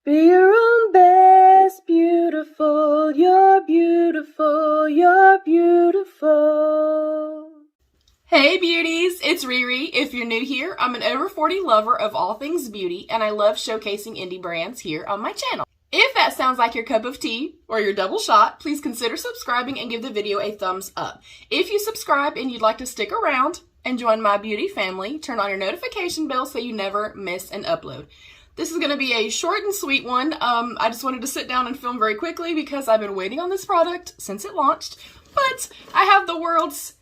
Be your own best beautiful. You're beautiful. You're beautiful. Hey beauties, it's Riri. If you're new here, I'm an over 40 lover of all things beauty, and I love showcasing indie brands here on my channel. If that sounds like your cup of tea or your double shot, please consider subscribing and give the video a thumbs up. If you subscribe and you'd like to stick around and join my beauty family, turn on your notification bell so you never miss an upload. This is going to be a short and sweet one. I just wanted to sit down and film very quickly because I've been waiting on this product since it launched, but I have the world's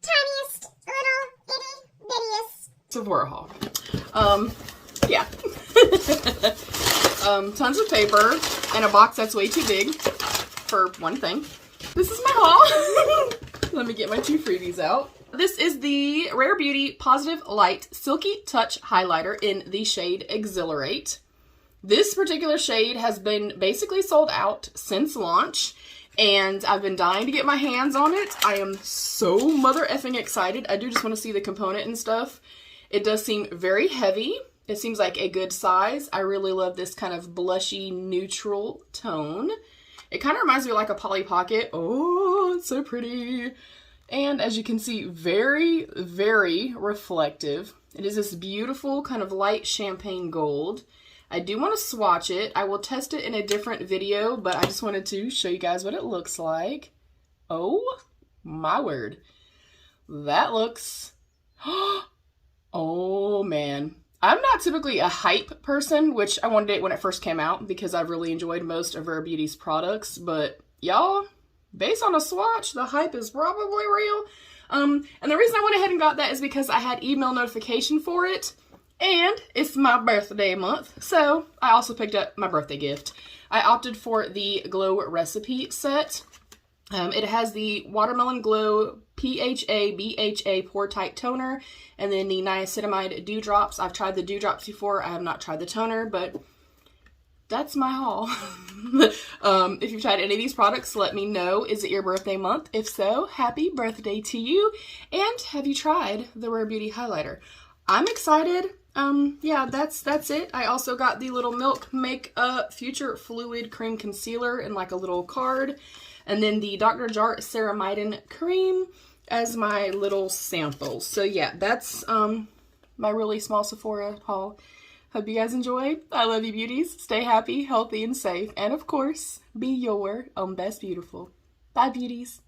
tiniest, little, itty, bittiest Sephora Haul. Yeah. Tons of paper and a box that's way too big for one thing. This is my haul. Let me get my two freebies out. This is the Rare Beauty Positive Light Silky Touch Highlighter in the shade Exhilarate. This particular shade has been basically sold out since launch, and I've been dying to get my hands on it. I am so mother effing excited. I do just want to see the component and stuff. It does seem very heavy. It seems like a good size. I really love this kind of blushy neutral tone. It kind of reminds me of like a Polly Pocket. Oh, it's so pretty. And as you can see, very, very reflective. It is this beautiful kind of light champagne gold. I do want to swatch it. I will test it in a different video, but I just wanted to show you guys what it looks like. Oh my word. That looks, oh man. I'm not typically a hype person, which I wanted it when it first came out because I've really enjoyed most of Rare Beauty's products, but y'all, based on a swatch, the hype is probably real. And the reason I went ahead and got that is because I had email notification for it, and it's my birthday month, so I also picked up my birthday gift. I opted for the Glow Recipe set. It has the Watermelon Glow PHA BHA Pore Tight Toner, and then the Niacinamide Dewdrops. I've tried the Dewdrops before. I have not tried the toner, but that's my haul. If you've tried any of these products, let me know. Is it your birthday month? If so, happy birthday to you. And have you tried the Rare Beauty highlighter? I'm excited. Yeah, that's it. I also got the little Milk Makeup Future Fluid Cream Concealer in like a little card. And then the Dr. Jart Ceramidin Cream as my little sample. So yeah, that's my really small Sephora haul. Hope you guys enjoyed. I love you beauties. Stay happy, healthy, and safe. And of course, be your own best beautiful. Bye beauties.